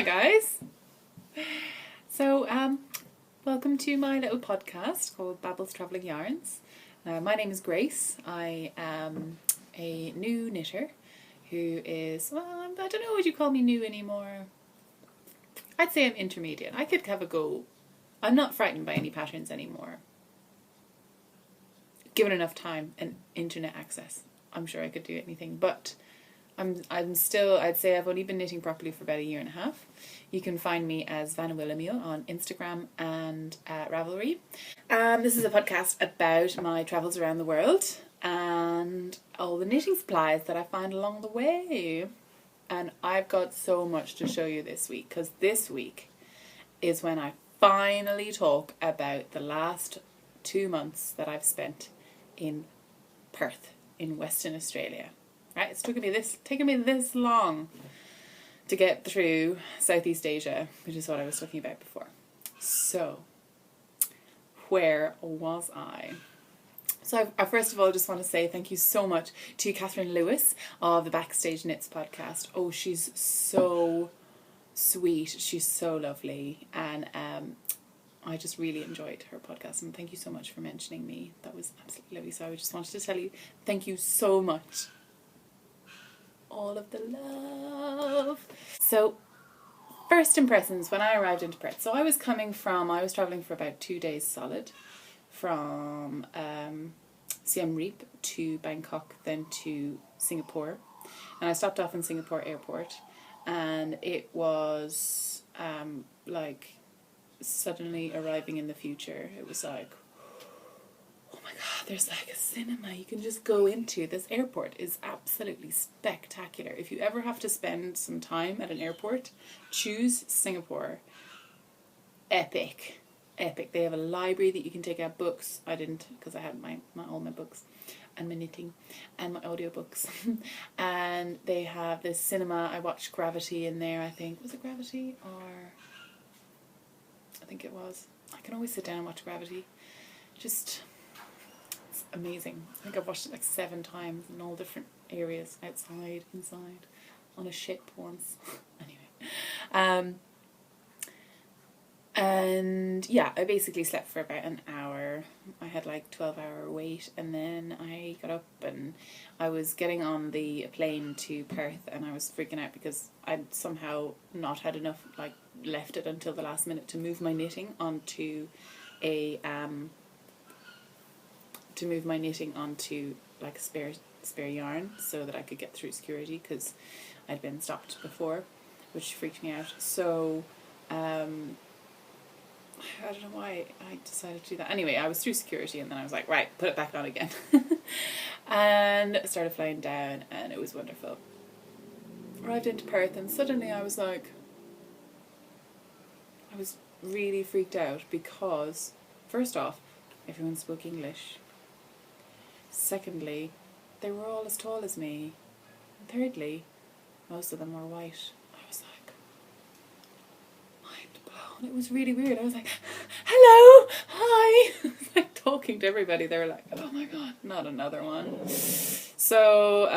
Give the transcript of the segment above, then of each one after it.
Hi guys! So, welcome to my little podcast called Babbles Travelling Yarns. My name is Grace. I am a new knitter who is, well, I don't know, would you call me new anymore? I'd say I'm intermediate. I could have a go. I'm not frightened by any patterns anymore. Given enough time and internet access, I'm sure I could do anything, but I'm still, I'd say I've only been knitting properly for about a year and a half. You can find me as Vanna Willemio on Instagram and at Ravelry. This is a podcast about my travels around the world and all the knitting supplies that I find along the way. And I've got so much to show you this week, because this week is when I finally talk about the last 2 months that I've spent in Perth in Western Australia. Right, it's taken me this long to get through Southeast Asia, which is what I was talking about before. So, where was I? So I first of all just want to say thank you so much to Catherine Lewis of the Backstage Knits podcast. Oh, she's so sweet. She's so lovely. And I just really enjoyed her podcast. And thank you so much for mentioning me. That was absolutely lovely. So I just wanted to tell you thank you so much. All of the love. So, first impressions when I arrived into Perth. So I was travelling for about 2 days solid from Siem Reap to Bangkok, then to Singapore. And I stopped off in Singapore airport, and it was like suddenly arriving in the future. It was like, oh my god, there's like a cinema you can just go into. This airport is absolutely spectacular. If you ever have to spend some time at an airport, choose Singapore. Epic. They have a library that you can take out books. I didn't, because I had all my books and my knitting and my audiobooks. And they have this cinema. I watched Gravity in there, I think. Was it Gravity? I think it was. I can always sit down and watch Gravity. Just amazing. I think I've watched it like 7 times in all different areas, outside, inside, on a ship once. Anyway. And yeah, I basically slept for about an hour. I had like 12-hour wait, and then I got up and I was getting on the plane to Perth, and I was freaking out because I'd somehow not had enough, like left it until the last minute to move my knitting onto like a spare yarn so that I could get through security, because I'd been stopped before, which freaked me out. So I don't know why I decided to do that. Anyway, I was through security, and then I was like, right, put it back on again. And started flying down, and it was wonderful. Arrived into Perth, and suddenly I was really freaked out, because first off, everyone spoke English. Secondly, they were all as tall as me. And thirdly, most of them were white. I was like, mind blown. It was really weird. I was like, hello, hi. I was like talking to everybody. They were like, oh my god, not another one. So,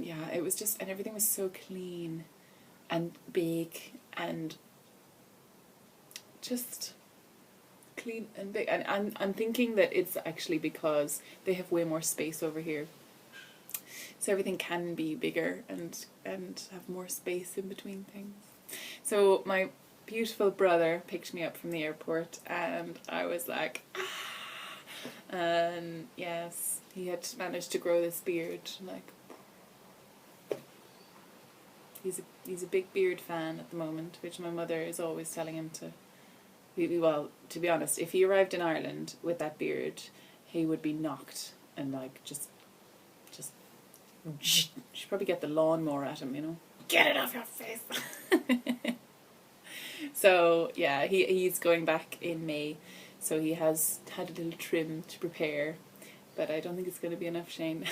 yeah, it was just, and everything was so clean and big and just clean and big, and I'm thinking that it's actually because they have way more space over here, so everything can be bigger and have more space in between things. So my beautiful brother picked me up from the airport, and I was like, ah! And yes, he had managed to grow this beard. Like, he's a big beard fan at the moment, which my mother is always telling him to. Well, to be honest, if he arrived in Ireland with that beard, he would be knocked and like just should probably get the lawnmower at him, you know. Get it off your face. So yeah, he's going back in May, so he has had a little trim to prepare, but I don't think it's going to be enough, Shane.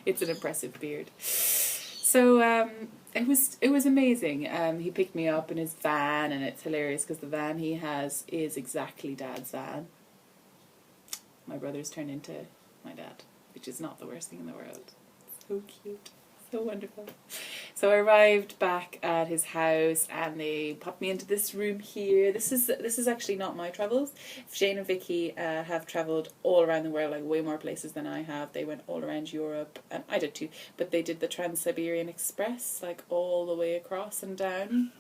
It's an impressive beard. So it was amazing. He picked me up in his van, and it's hilarious because the van he has is exactly Dad's van. My brother's turned into my dad, which is not the worst thing in the world. So cute. So wonderful. So I arrived back at his house and they popped me into this room here. This is actually not my travels. Shane and Vicky have travelled all around the world, like way more places than I have. They went all around Europe, and I did too, but they did the Trans-Siberian Express, like all the way across and down.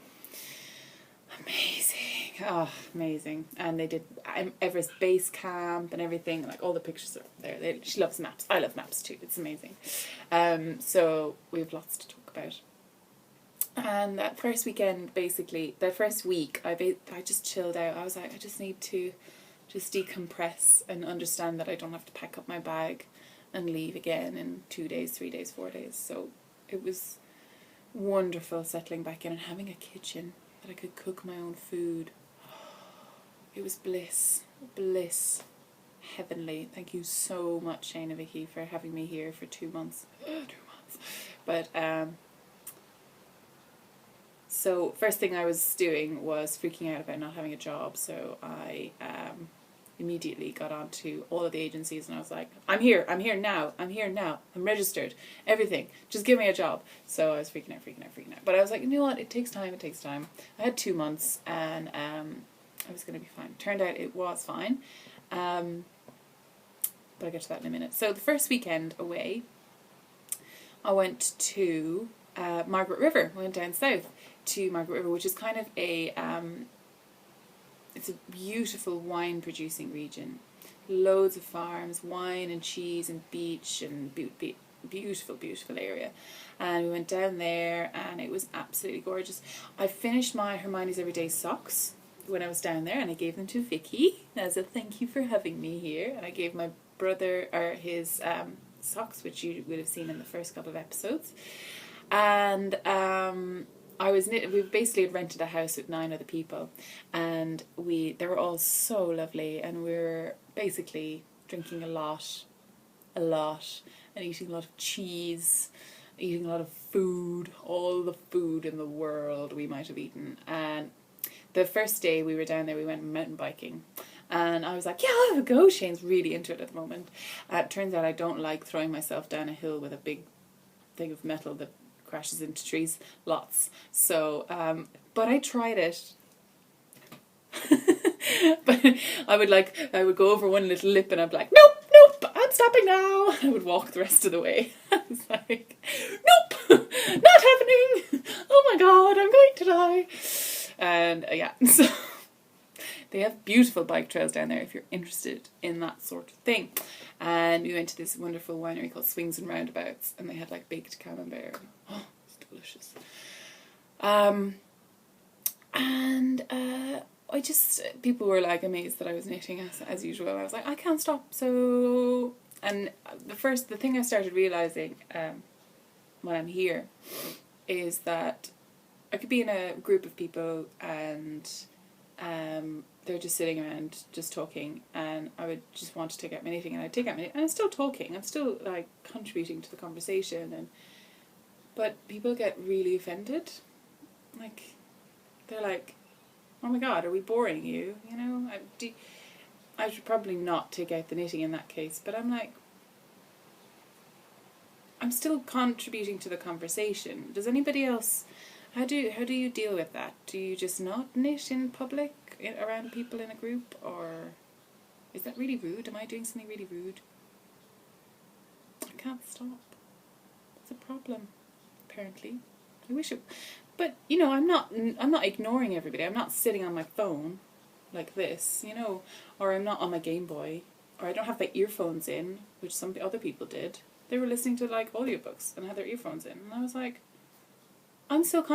Amazing. Oh, amazing. And they did Everest Base Camp and everything, like all the pictures are there. She loves maps. I love maps too. It's amazing. So we have lots to talk about. And that first weekend, basically, that first week, I just chilled out. I was like, I just need to just decompress and understand that I don't have to pack up my bag and leave again in 2 days, 3 days, 4 days. So it was wonderful settling back in and having a kitchen that I could cook my own food. It was bliss. Bliss. Heavenly. Thank you so much, Shane and Vicky, for having me here for 2 months. 2 months. But, so first thing I was doing was freaking out about not having a job. So I immediately got on to all of the agencies and I was like, I'm here now, I'm registered, everything, just give me a job. So I was freaking out. But I was like, you know what, it takes time. I had 2 months and I was going to be fine. Turned out it was fine. But I'll get to that in a minute. So the first weekend away, I went to Margaret River. I went down south to Margaret River, which is kind of a it's a beautiful wine producing region. Loads of farms, wine and cheese and beach and beautiful area. And we went down there and it was absolutely gorgeous. I finished my Hermione's Everyday socks when I was down there and I gave them to Vicky as a thank you for having me here. And I gave my brother his socks, which you would have seen in the first couple of episodes. And we basically had rented a house with 9 other people, and they were all so lovely, and we were basically drinking a lot, and eating a lot of cheese, eating a lot of food, all the food in the world we might have eaten. And the first day we were down there, we went mountain biking. And I was like, yeah, I'll have a go. Shane's really into it at the moment. It turns out I don't like throwing myself down a hill with a big thing of metal that crashes into trees. Lots. So, but I tried it. But I would go over one little lip and I'd be like, nope, I'm stopping now. I would walk the rest of the way. I was like, nope, not happening. Oh my God, I'm going to die. And yeah, so they have beautiful bike trails down there if you're interested in that sort of thing. And we went to this wonderful winery called Swings and Roundabouts, and they had like baked camembert. Oh, it's delicious. People were like amazed that I was knitting as usual. I was like, I can't stop. So, and the thing I started realizing when I'm here is that I could be in a group of people and they're just sitting around just talking, and I would just want to take out my knitting, and I'd take out my knitting, and I'm still talking, I'm still like contributing to the conversation, but people get really offended. Like, they're like, oh my God, are we boring you? You know, I should probably not take out the knitting in that case, but I'm like, I'm still contributing to the conversation. Does anybody else, how do you deal with that? Do you just not knit in public, around people in a group, or is that really rude? Am I doing something really rude? I can't stop. It's a problem, apparently. I wish it, but you know, I'm not ignoring everybody. I'm not sitting on my phone like this, you know, or I'm not on my Game Boy, or I don't have my earphones in, which some other people did. They were listening to like audiobooks and had their earphones in, and I was like, I'm still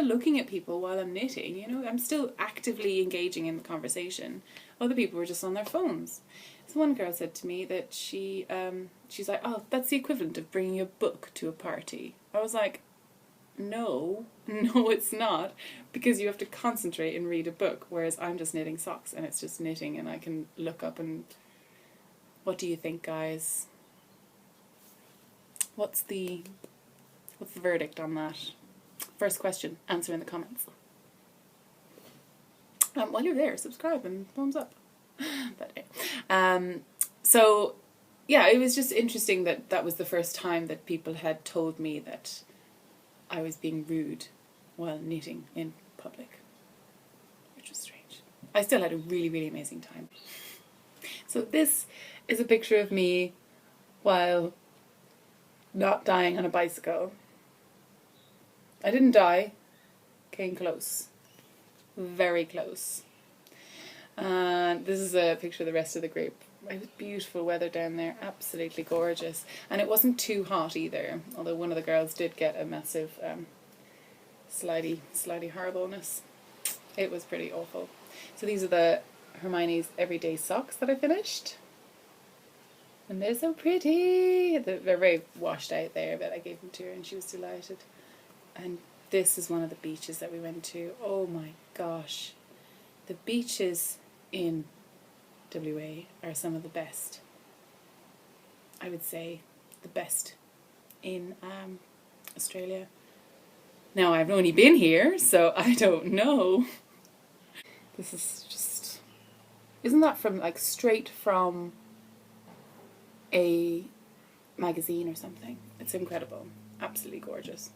looking at people while I'm knitting, you know, I'm still actively engaging in the conversation. Other people were just on their phones. So one girl said to me that she's like, oh, that's the equivalent of bringing a book to a party. I was like, no, it's not, because you have to concentrate and read a book, whereas I'm just knitting socks and it's just knitting and I can look up and, what do you think, guys? What's the verdict on that? First question, answer in the comments. While you're there, subscribe and thumbs up. But so yeah, it was just interesting that that was the first time that people had told me that I was being rude while knitting in public, which was strange. I still had a really, really amazing time. So this is a picture of me while not dying on a bicycle. I didn't die, came close, very close. And this is a picture of the rest of the group. It was beautiful weather down there, absolutely gorgeous. And it wasn't too hot either, although one of the girls did get a massive slidey horribleness. It was pretty awful. So these are the Hermione's everyday socks that I finished. And they're so pretty. They're very washed out there, but I gave them to her and she was delighted. And this is one of the beaches that we went to. Oh my gosh. The beaches in WA are some of the best. I would say the best in Australia. Now, I've only been here, so I don't know. This is just... Isn't that from, like, straight from a magazine or something? It's incredible. Absolutely gorgeous.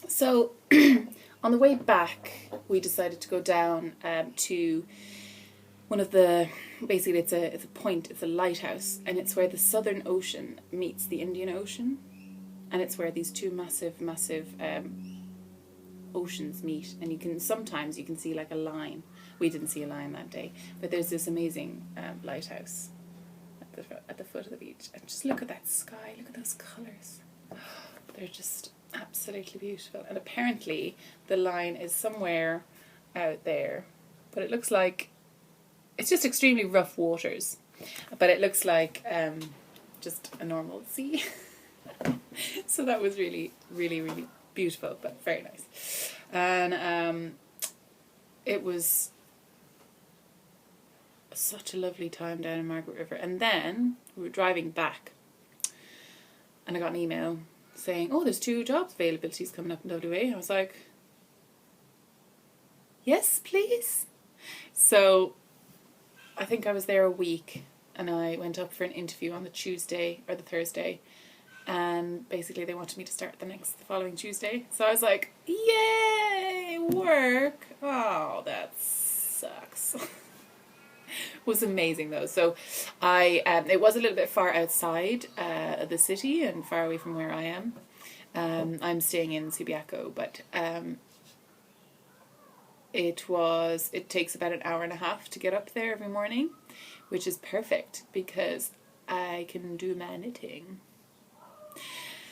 So, on the way back, we decided to go down to one of the... Basically, it's a point, it's a lighthouse, and it's where the Southern Ocean meets the Indian Ocean. And it's where these two massive oceans meet, and sometimes you can see like a line. We didn't see a line that day, but there's this amazing lighthouse at the foot of the beach. And just look at that sky, look at those colours. They're just absolutely beautiful. And apparently the line is somewhere out there, but it looks like it's just extremely rough waters, but it looks like just a normal sea. So that was really, really, really beautiful, but very nice. And it was such a lovely time down in Margaret River. And then we were driving back, and I got an email saying, oh, there's 2 jobs availabilities coming up in WA. I was like, yes, please. So I think I was there a week, and I went up for an interview on the Tuesday or the Thursday. And basically they wanted me to start the following Tuesday. So I was like, yay, work. Oh, that sucks. It was amazing though. So it was a little bit far outside the city and far away from where I am. I'm staying in Subiaco, but it takes about an hour and a half to get up there every morning, which is perfect because I can do my knitting.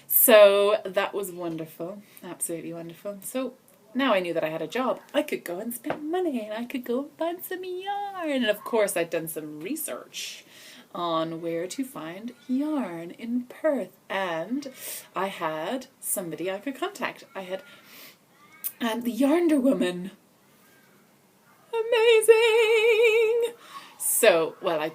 So that was wonderful, absolutely wonderful. So now I knew that I had a job. I could go and spend money, and I could go and find some yarn. And of course I'd done some research on where to find yarn in Perth, and I had somebody I could contact. I had the Yarnderwoman. Amazing! So, well, I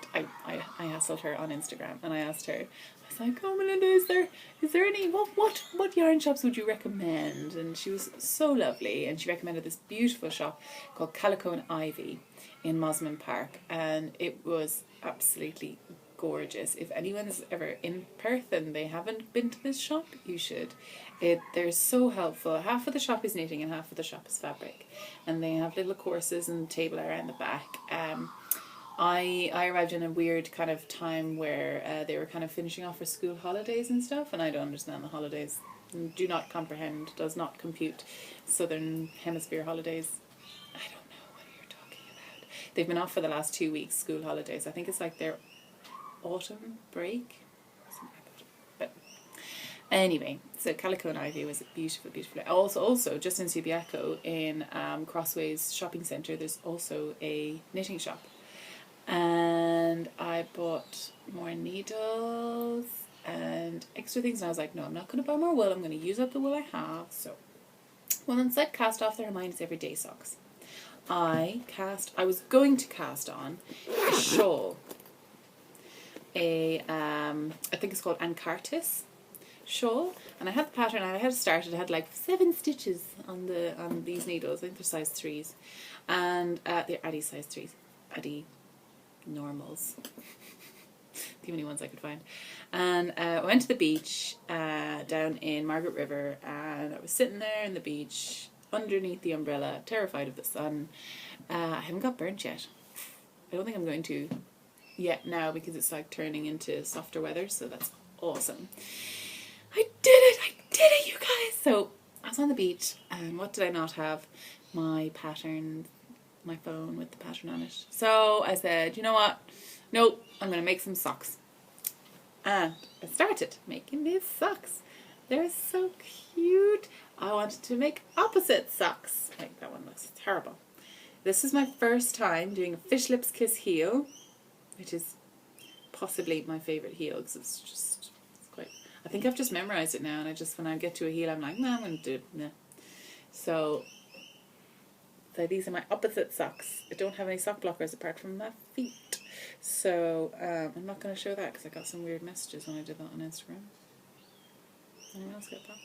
hassled her on Instagram, and I asked her, I was like, oh Melinda, is there any, what yarn shops would you recommend? And she was so lovely, and she recommended this beautiful shop called Calico and Ivy in Mosman Park, and it was absolutely gorgeous. If anyone's ever in Perth and they haven't been to this shop, you should. They're so helpful. Half of the shop is knitting and half of the shop is fabric, and they have little courses and table around the back. I arrived in a weird kind of time where they were kind of finishing off for school holidays and stuff, and I don't understand the holidays. Do not comprehend, does not compute Southern Hemisphere holidays. I don't know what you're talking about. They've been off for the last 2 weeks, school holidays. I think it's like their autumn break. But anyway, so Calico and Ivy was a beautiful, beautiful. Also, just in Subiaco, in Crossways Shopping Centre, there's also a knitting shop. And I bought more needles and extra things, and I was like, no, I'm not going to buy more wool, I'm going to use up the wool I have. So, well, instead cast off the Hermione's everyday socks. I was going to cast on a shawl, I think it's called Antarktis shawl, and I had the pattern, I had started, I had like 7 stitches on these needles. I think they're size 3s, and they're Addy size 3s, Addy normals. the only ones I could find. And I went to the beach down in Margaret River, and I was sitting there in the beach underneath the umbrella, terrified of the sun. I haven't got burnt yet. I don't think I'm going to yet now, because it's like turning into softer weather, so that's awesome. I did it, you guys! So I was on the beach, and what did I not have? My pattern, my phone with the pattern on it. So I said, you know what? Nope, I'm going to make some socks. And I started making these socks. They're so cute. I wanted to make opposite socks. Like, that one looks terrible. This is my first time doing a fish lips kiss heel, which is possibly my favourite heel, because it's quite... I think I've just memorised it now, and when I get to a heel, I'm like, nah, I'm going to do it. Nah. So these are my opposite socks. I don't have any sock blockers apart from my feet. So I'm not going to show that, because I got some weird messages when I did that on Instagram. Anyone else get that?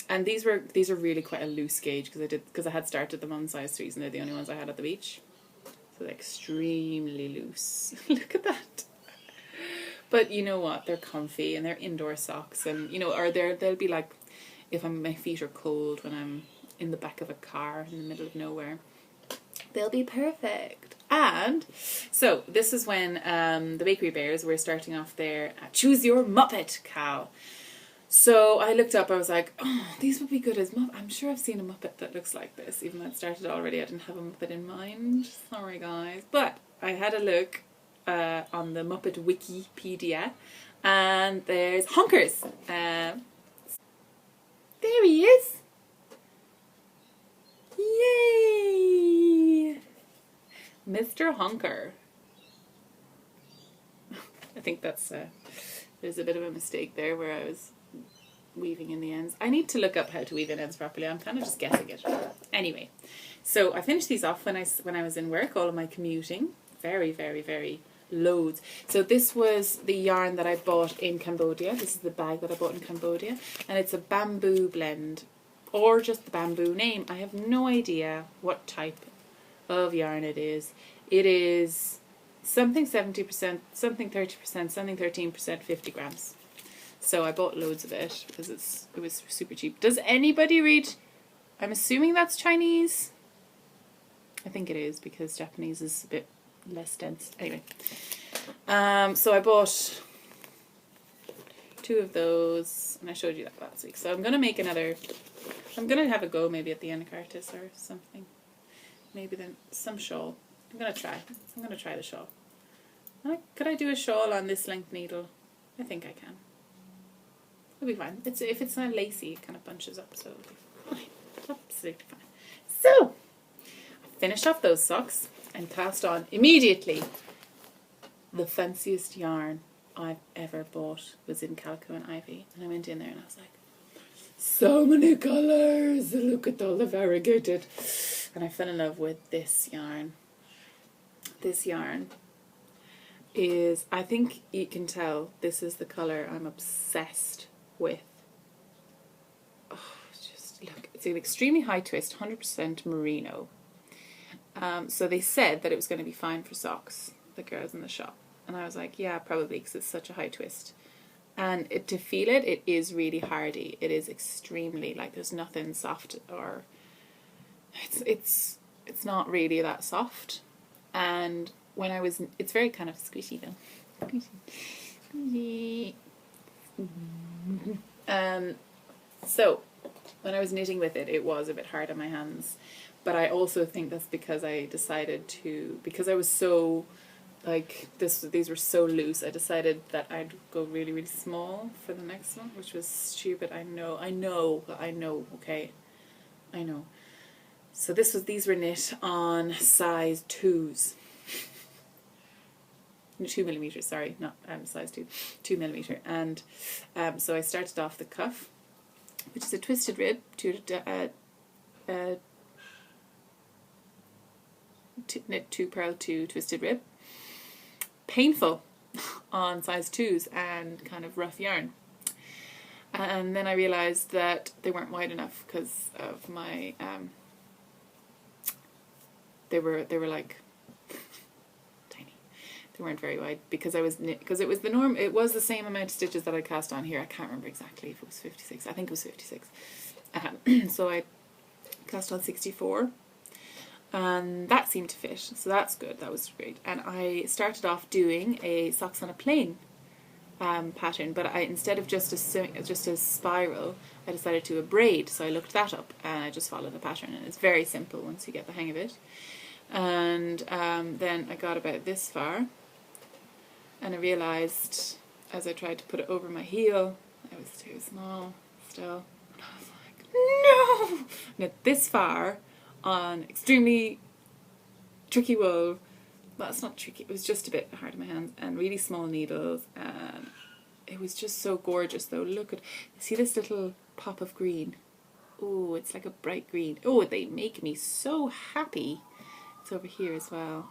And these are really quite a loose gauge, because I had started them on size 3s, and they're the only ones I had at the beach. So they're extremely loose. Look at that. But you know what? They're comfy, and they're indoor socks, and or they'll be like, if my feet are cold when I'm in the back of a car in the middle of nowhere, they'll be perfect. And so this is when the Bakery Bears were starting off their Choose Your Muppet cow. So I looked up, I was like, oh, these would be good as Muppet. I'm sure I've seen a Muppet that looks like this, even though it started already. I didn't have a Muppet in mind. Sorry, guys. But I had a look on the Muppet Wikipedia, and there's Honkers. There he is. Yay! Mr. Honker. I think there's a bit of a mistake there where I was weaving in the ends. I need to look up how to weave in ends properly. I'm kind of just guessing it. Anyway, so I finished these off when I was in work, all of my commuting. Very, very, very loads. So this was the yarn that I bought in Cambodia. This is the bag that I bought in Cambodia, and it's a bamboo blend, or just the bamboo name. I have no idea what type of yarn it is. It is something 70%, something 30%, something 13%, 50 grams. So I bought loads of it because it was super cheap. Does anybody read? I'm assuming that's Chinese. I think it is, because Japanese is a bit less dense. Anyway, so I bought 2 of those, and I showed you that last week. So I'm gonna make another. I'm gonna have a go maybe at the Antarktis or something. Maybe then some shawl. I'm gonna try the shawl. Could I do a shawl on this length needle? I think I can. It'll be fine. If it's not lacy, it kind of bunches up, so it'll be fine. Absolutely fine. So I finished off those socks and cast on immediately. The fanciest yarn I've ever bought was in Calico and Ivy, and I went in there and I was like, so many colours, look at all the variegated. And I fell in love with this yarn. This yarn is, I think you can tell, this is the colour I'm obsessed with. Oh, just look, it's an extremely high twist, 100% merino. So they said that it was going to be fine for socks, the girls in the shop. And I was like, yeah, probably, because it's such a high twist. And to feel it, it is really hardy. It is extremely, like, there's nothing soft, or it's not really that soft. And when I was, it's very kind of squishy though. Squishy. So when I was knitting with it, it was a bit hard on my hands. But I also think that's because I decided to, because I was so, like, these were so loose, I decided that I'd go really, really small for the next one, which was stupid. I know, okay. I know. So these were knit on size 2s. 2 millimeters, sorry, not size 2 millimeter. And so I started off the cuff, which is a twisted rib, knit 2 purl 2 twisted rib. Painful on size 2s and kind of rough yarn. And then I realised that they weren't wide enough because of my they were like tiny. They weren't very wide because it was the same amount of stitches that I cast on here. I can't remember exactly if it was 56. I think it was 56. So I cast on 64. And that seemed to fit, so that's good. That was great. And I started off doing a socks on a plane pattern, but instead of just a spiral, I decided to a braid. So I looked that up and I just followed the pattern, and it's very simple once you get the hang of it. And then I got about this far, and I realised as I tried to put it over my heel, it was too small still. And I was like, no! Get this far on extremely tricky wool. Well, it's not tricky, it was just a bit hard in my hands, and really small needles, and it was just so gorgeous though. Look at, see this little pop of green? Oh, it's like a bright green. Oh, they make me so happy. It's over here as well.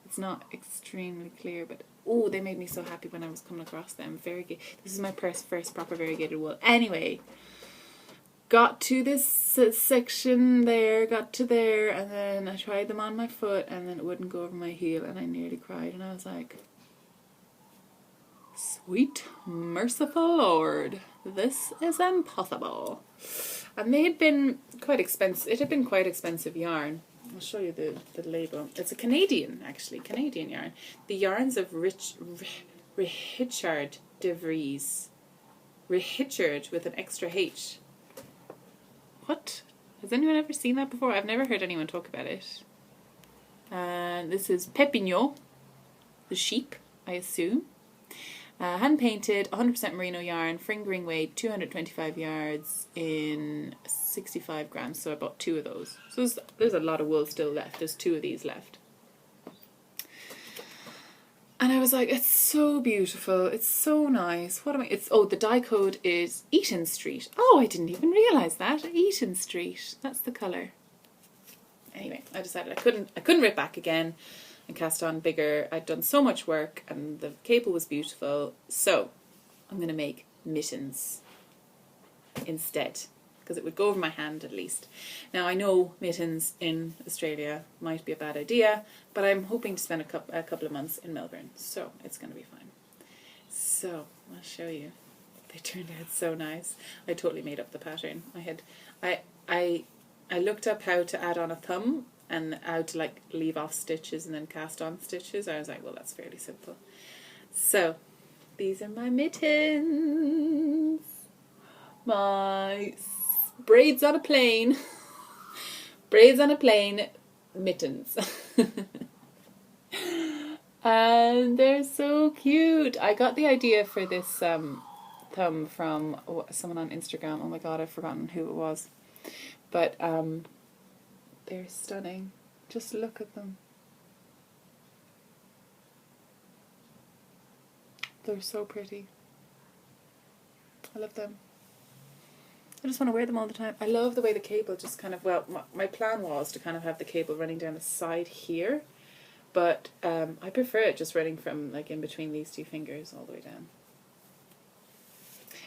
It's not extremely clear, but oh, they made me so happy when I was coming across them. Variegated. This is my first proper variegated wool. Anyway, got to this section there, got to there, and then I tried them on my foot, and then it wouldn't go over my heel, and I nearly cried, and I was like, sweet merciful Lord, this is impossible. And they had been quite expensive. It had been quite expensive yarn. I'll show you the label. It's a Canadian yarn. The yarns of Richard de Vries. Richard with an extra H. What? Has anyone ever seen that before? I've never heard anyone talk about it. And this is Pepignon, the sheep, I assume. Hand painted, 100% merino yarn, fingering weight, 225 yards in 65 grams. So I bought 2 of those. So there's a lot of wool still left. There's 2 of these left. And I was like, it's so beautiful. It's so nice. What am I? The dye code is Eaton Street. Oh, I didn't even realise that. Eaton Street. That's the colour. Anyway, I decided I couldn't rip back again and cast on bigger. I'd done so much work and the cable was beautiful. So I'm going to make mittens instead, because it would go over my hand at least. Now I know mittens in Australia might be a bad idea, but I'm hoping to spend a couple of months in Melbourne, so it's going to be fine. So I'll show you. They turned out so nice. I totally made up the pattern. I looked up how to add on a thumb and how to like leave off stitches and then cast on stitches. I was like, well, that's fairly simple. So these are my mittens. My braids on a plane. Braids on a plane mittens. And they're so cute. I got the idea for this thumb from someone on Instagram. Oh my god, I've forgotten who it was. But they're stunning. Just look at them. They're so pretty. I love them. I just want to wear them all the time. I love the way the cable just kind of, well, my plan was to kind of have the cable running down the side here, but I prefer it just running from like in between these 2 fingers all the way down.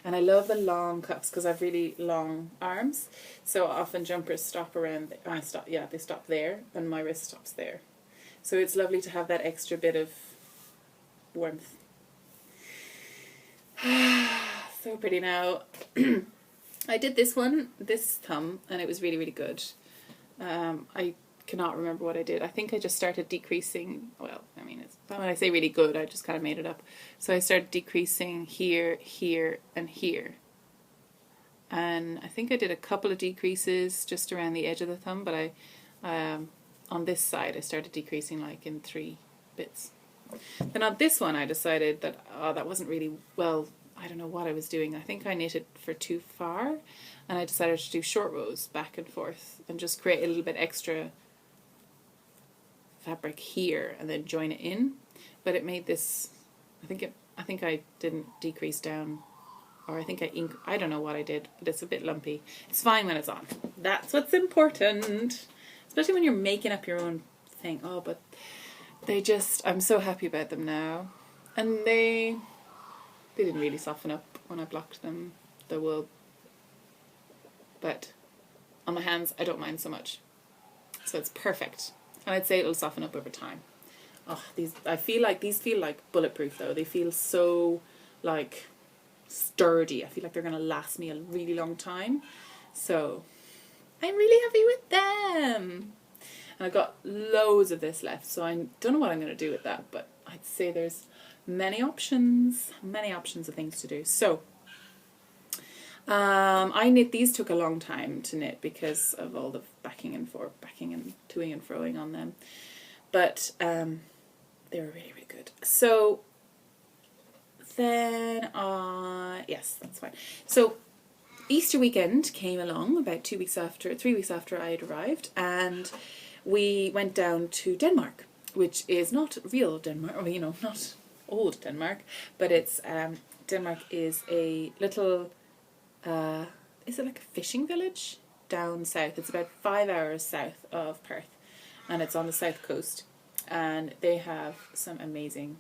And I love the long cuffs because I have really long arms, so often jumpers stop around, they stop there, and my wrist stops there. So it's lovely to have that extra bit of warmth. So pretty now. I did this thumb, and it was really, really good. I cannot remember what I did. I think I just started decreasing, well, I mean, when I say really good, I just kind of made it up. So I started decreasing here, here, and here. And I think I did a couple of decreases just around the edge of the thumb, but on this side I started decreasing like in 3 bits. Then on this one I decided that that wasn't really, well, I don't know what I was doing. I think I knitted for too far, and I decided to do short rows back and forth and just create a little bit extra fabric here and then join it in. But it made this, I think I didn't decrease down, or I think I don't know what I did, but it's a bit lumpy. It's fine when it's on. That's what's important, especially when you're making up your own thing. Oh, but they just, I'm so happy about them now. And they didn't really soften up when I blocked them, the wool. But on my hands, I don't mind so much. So it's perfect. And I'd say it'll soften up over time. Oh, these feel like bulletproof though. They feel so like sturdy. I feel like they're going to last me a really long time. So I'm really happy with them. And I've got loads of this left, so I don't know what I'm going to do with that, but I'd say there's many options of things to do. So I knit these. Took a long time to knit because of all the backing and toing and froing on them, but they were really, really good. So then yes, that's fine. So Easter weekend came along about 3 weeks after I had arrived, and we went down to Denmark, which is not real Denmark, or, you know, not old Denmark, but it's Denmark is a little is it like a fishing village down south? It's about 5 hours south of Perth, and it's on the south coast, and they have some amazing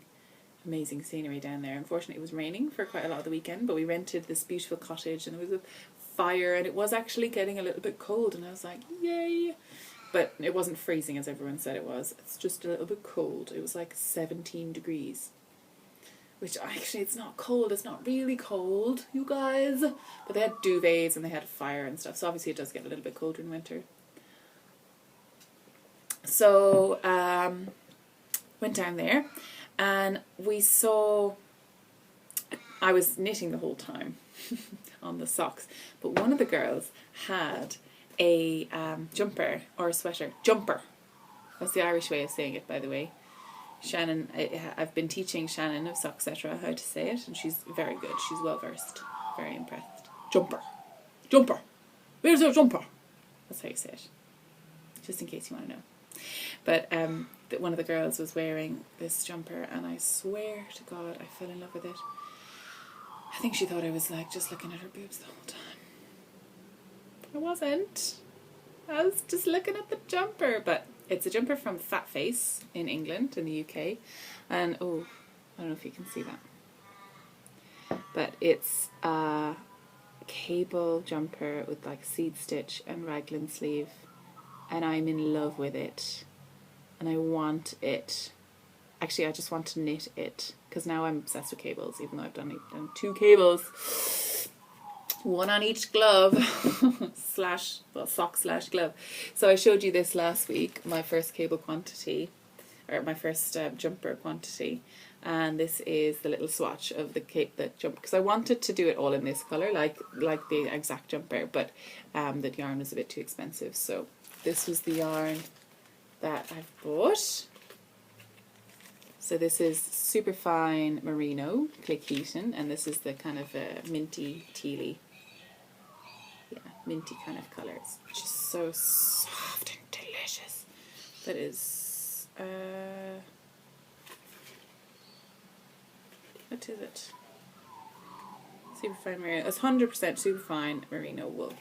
scenery down there. Unfortunately, it was raining for quite a lot of the weekend, but we rented this beautiful cottage, and there was a fire, and it was actually getting a little bit cold, and I was like, yay! But it wasn't freezing as everyone said it was. It's just a little bit cold. It was like 17 degrees. Which actually, it's not cold. It's not really cold, you guys. But they had duvets and they had a fire and stuff. So obviously it does get a little bit colder in winter. So went down there, and we saw... I was knitting the whole time on the socks. But one of the girls had a jumper or a sweater. Jumper. That's the Irish way of saying it, by the way. Shannon, I've been teaching Shannon of Socksetra how to say it, and she's very good. She's well versed. Very impressed. Jumper. Jumper. Where's your jumper? That's how you say it. Just in case you want to know. But one of the girls was wearing this jumper, and I swear to God, I fell in love with it. I think she thought I was like just looking at her boobs the whole time. I wasn't. I was just looking at the jumper. But it's a jumper from Fat Face in England, in the UK. And, oh, I don't know if you can see that. But it's a cable jumper with like seed stitch and raglan sleeve. And I'm in love with it. And I want it. Actually, I just want to knit it. Because now I'm obsessed with cables, even though I've done 2 cables. One on each glove sock / glove. So I showed you this last week, my first cable quantity, or my first jumper quantity, and this is the little swatch of the jumper, because I wanted to do it all in this colour, like the exact jumper, but the yarn was a bit too expensive, so this was the yarn that I've bought. So this is super fine merino, click heaton, and this is the kind of minty tealy. Yeah, minty kind of colours, which is so soft and delicious. That is, what is it? Superfine merino. It's 100% superfine merino wool.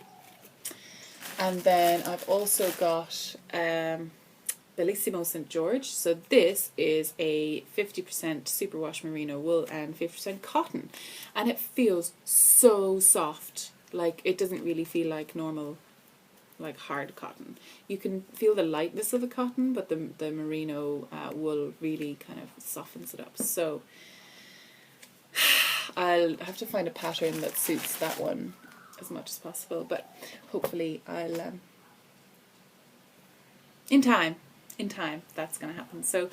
And then I've also got Bellissimo St. George. So this is a 50% superwash merino wool and 50% cotton, and it feels so soft. Like, it doesn't really feel like normal, like hard cotton. You can feel the lightness of the cotton, but the merino wool really kind of softens it up. So I'll have to find a pattern that suits that one as much as possible, but hopefully I'll in time that's going to happen. So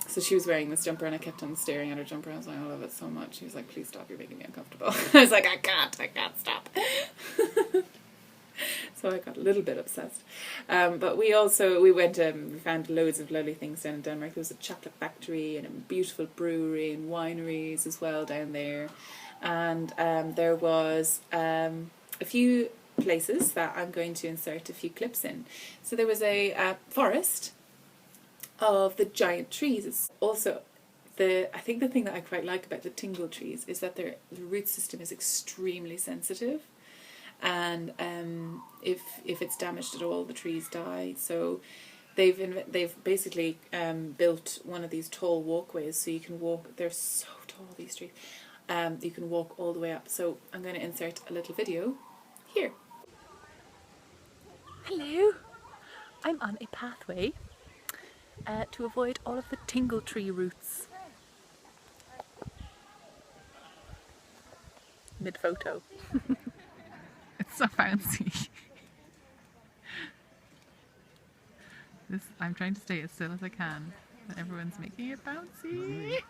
so she was wearing this jumper, and I kept on staring at her jumper. I was like, I love it so much. She was like, please stop, you're making me uncomfortable. I was like, I can't stop. So I got a little bit obsessed. But we went, we found loads of lovely things down in Denmark. There was a chocolate factory and a beautiful brewery and wineries as well down there. And there was a few places that I'm going to insert a few clips in. So there was a forest of the giant trees. It's also I think the thing that I quite like about the tingle trees is that the root system is extremely sensitive, and if it's damaged at all, the trees die. So they've basically built one of these tall walkways, so you can walk. They're so tall, these trees. You can walk all the way up. So I'm going to insert a little video here. Hello, I'm on a pathway to avoid all of the tingle tree roots. Mid-photo. It's so fancy. I'm trying to stay as still as I can, but everyone's making it bouncy.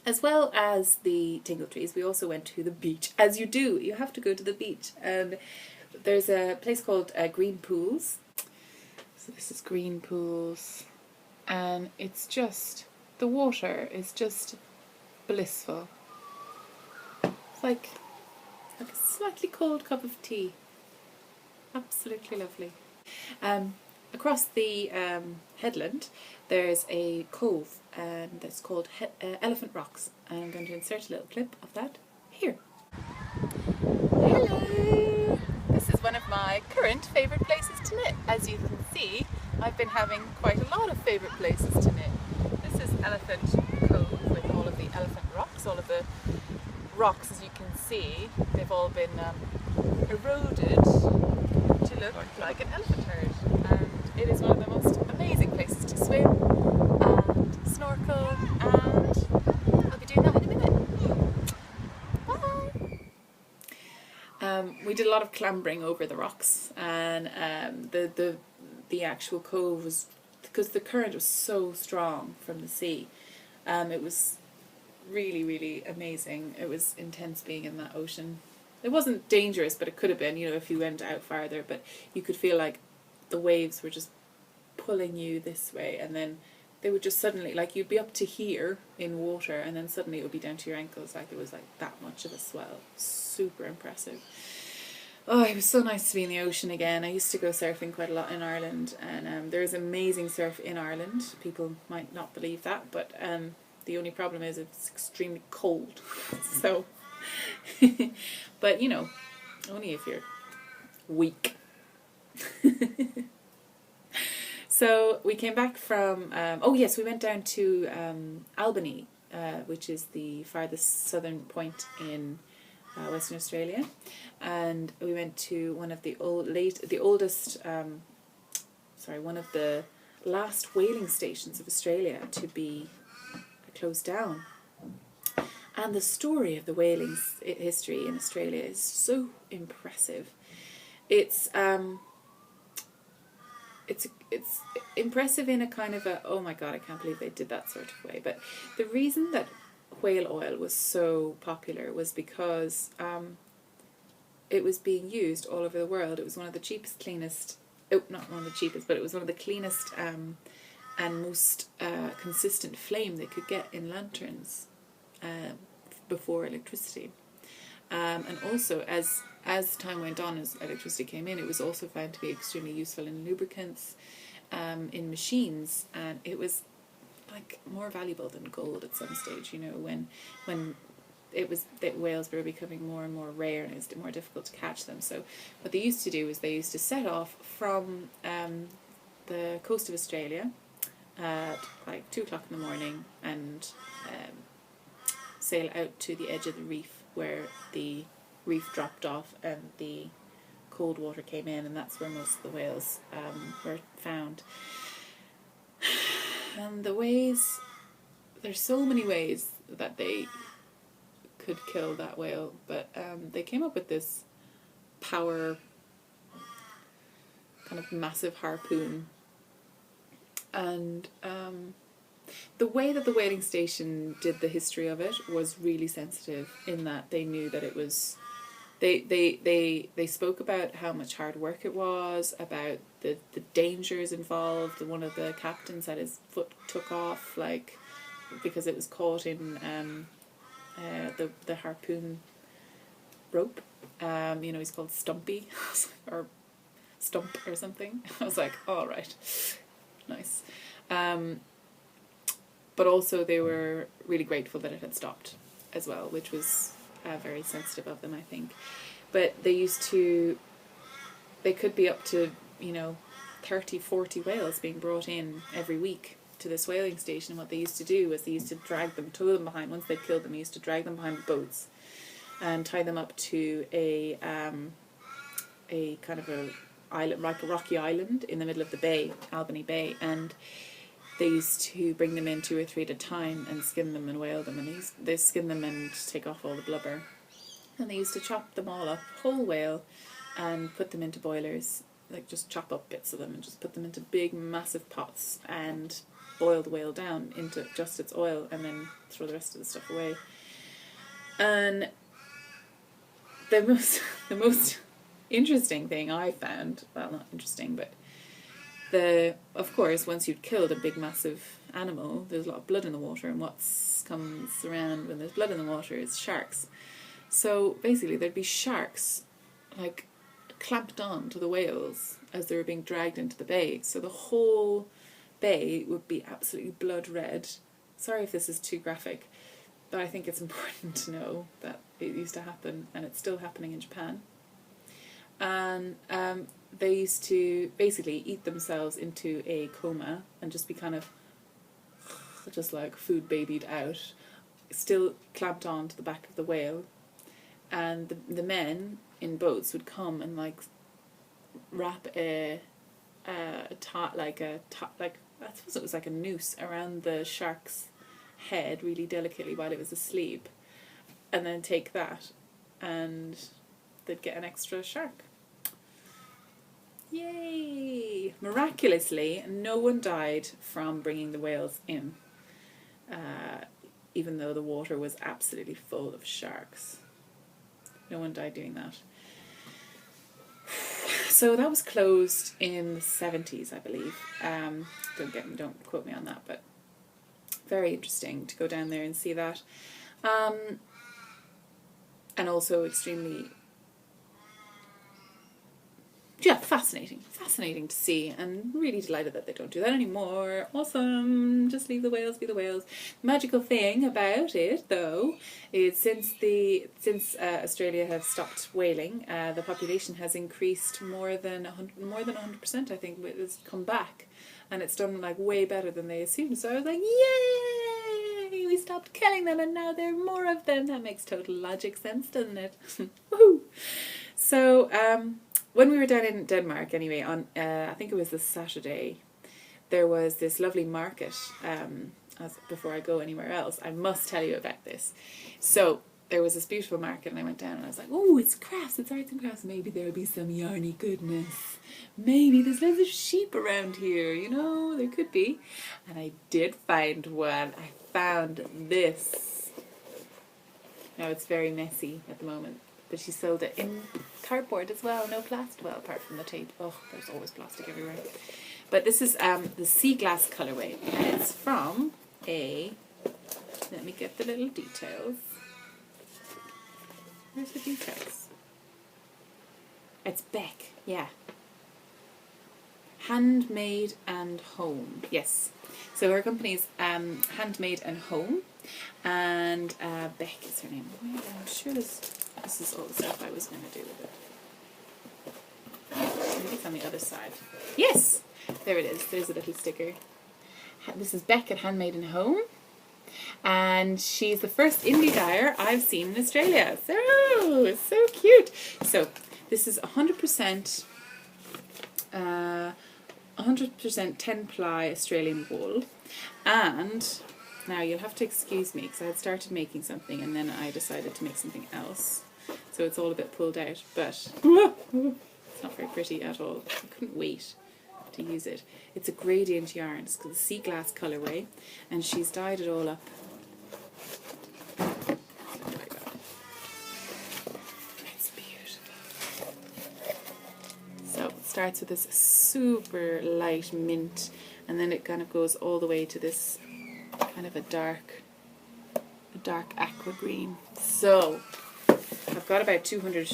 As well as the tingle trees, we also went to the beach. As you do, you have to go to the beach. And there's a place called Green Pools. So this is Green Pools. And it's just, the water is just blissful. It's like a slightly cold cup of tea. Absolutely lovely. Across the headland, there's a cove, and that's called Elephant Rocks. And I'm going to insert a little clip of that here. Hello! This is one of my current favourite places to knit. As you can see, I've been having quite a lot of favourite places to knit. This is Elephant Cove with all of the elephant rocks. All of the rocks, as you can see, they've all been eroded to look like an elephant herd. And it is one of the most amazing places to swim and snorkel, and I'll be doing that in a minute. Bye! We did a lot of clambering over the rocks, and the actual cove was, because the current was so strong from the sea, it was really, really amazing. It was intense being in that ocean. It wasn't dangerous, but it could have been, if you went out farther, but you could feel like the waves were just pulling you this way, and then they would just suddenly, like, you'd be up to here in water, and then suddenly it would be down to your ankles, like it was like that much of a swell. Super impressive. Oh, it was so nice to be in the ocean again. I used to go surfing quite a lot in Ireland, and there is amazing surf in Ireland. People might not believe that, but the only problem is it's extremely cold. So, but only if you're weak. So we came back from, we went down to Albany, which is the farthest southern point in Western Australia, and we went to one of the one of the last whaling stations of Australia to be closed down. And the story of the whaling history in Australia is so impressive. It's impressive in a kind of a, oh my god, I can't believe they did that sort of way. But the reason that whale oil was so popular was because it was being used all over the world. It was one of the cheapest, cleanest, not one of the cheapest, but it was one of the cleanest and most consistent flame they could get in lanterns before electricity. And also, as time went on, as electricity came in, it was also found to be extremely useful in lubricants, in machines, and it was like more valuable than gold at some stage, when the whales were becoming more and more rare, and it was more difficult to catch them. So what they used to do is they used to set off from the coast of Australia at like 2 o'clock in the morning and sail out to the edge of the reef, where the reef dropped off and the cold water came in, and that's where most of the whales were found. And the ways, there's so many ways that they could kill that whale, but they came up with this power kind of massive harpoon, and the way that the whaling station did the history of it was really sensitive, in that they knew that it was, they spoke about how much hard work it was, about the dangers involved. One of the captains had his foot took off, like, because it was caught in the harpoon rope. He's called Stumpy or Stump or something. I was like, all right, nice. But also they were really grateful that it had stopped as well, which was very sensitive of them, I think. But they could be up to 30, 40 whales being brought in every week to this whaling station. And what they used to do was they used to drag them, tow them behind. Once they'd killed them, they used to drag them behind boats and tie them up to a kind of a island, like a rocky island in the middle of the bay, Albany Bay, and they used to bring them in 2 or 3 at a time and skin them and whale them, and they skin them and take off all the blubber, and they used to chop them all up, whole whale, and put them into boilers, like just chop up bits of them and just put them into big massive pots and boil the whale down into just its oil, and then throw the rest of the stuff away. And the most interesting thing I found, well, not interesting, but of course, once you've killed a big massive animal, there's a lot of blood in the water, and what comes around when there's blood in the water is sharks. So basically there'd be sharks like clamped on to the whales as they were being dragged into the bay, so the whole bay would be absolutely blood red. Sorry if this is too graphic, but I think it's important to know that it used to happen, and it's still happening in Japan. And they used to basically eat themselves into a coma and just be kind of just like food babied out, still clamped on to the back of the whale. And the men in boats would come and like wrap I suppose it was like a noose around the shark's head really delicately while it was asleep, and then take that and they'd get an extra shark. Yay! Miraculously, no one died from bringing the whales in, even though the water was absolutely full of sharks. No one died doing that. So that was closed in the 70s, I believe. Don't quote me on that, but very interesting to go down there and see that. And also extremely, fascinating to see, and really delighted that they don't do that anymore. Awesome, just leave the whales be the whales. The magical thing about it, though, is since Australia have stopped whaling, the population has increased more than 100%. I think it's come back, and it's done like way better than they assumed. So I was like, yay! We stopped killing them, and now there are more of them. That makes total logic sense, doesn't it? Woohoo! So, when we were down in Denmark, anyway, on I think it was this Saturday, there was this lovely market. Before I go anywhere else, I must tell you about this. So there was this beautiful market, and I went down and I was like, oh, it's crafts, it's arts and crafts. Maybe there'll be some yarny goodness. Maybe there's loads of sheep around here, there could be. And I did find one. I found this. Now it's very messy at the moment, but she sold it in cardboard as well, no plastic, well, apart from the tape. Oh, there's always plastic everywhere. But this is the sea glass colourway, and it's from let me get the little details. Where's the details? It's Beck, yeah. Handmade and Home, yes. So her company's Handmade and Home, and Beck is her name. I'm sure this is all the stuff I was going to do with it. Maybe it's on the other side. Yes! There it is. There's a little sticker. This is Beck at Handmade and Home. And she's the first indie dyer I've seen in Australia. So cute. So this is 100% 10-ply Australian wool. And now you'll have to excuse me because I had started making something and then I decided to make something else. So it's all a bit pulled out, but it's not very pretty at all. I couldn't wait to use it. It's a gradient yarn. It's called the sea glass colourway, and she's dyed it all up. It's beautiful. So it starts with this super light mint, and then it kind of goes all the way to this kind of a dark aqua green. So I've got about 200.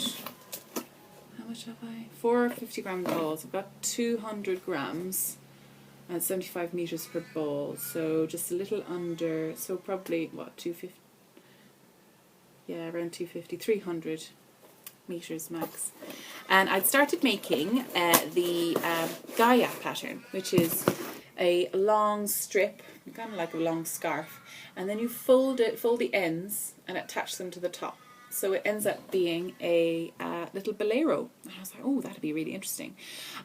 How much have I? 4 50-gram balls. I've got 200 grams and 75 meters per ball. So just a little under. So probably what, 250? Yeah, around 250, 300 meters max. And I'd started making the Gaia pattern, which is a long strip, kind of like a long scarf, and then you fold the ends and attach them to the top. So it ends up being a little bolero. And I was like, oh, that'd be really interesting.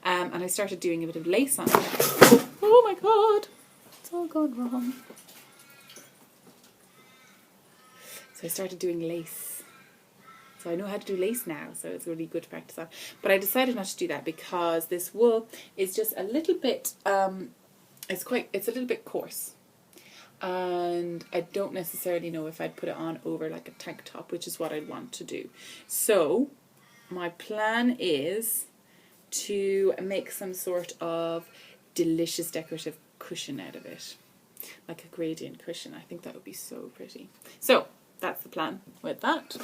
And I started doing a bit of lace on it. Oh my god, it's all gone wrong. So I started doing lace. So I know how to do lace now, so it's really good to practice that. But I decided not to do that because this wool is just a little bit, it's a little bit coarse. And I don't necessarily know if I'd put it on over like a tank top, which is what I'd want to do. So my plan is to make some sort of delicious decorative cushion out of it. Like a gradient cushion. I think that would be so pretty. So that's the plan with that.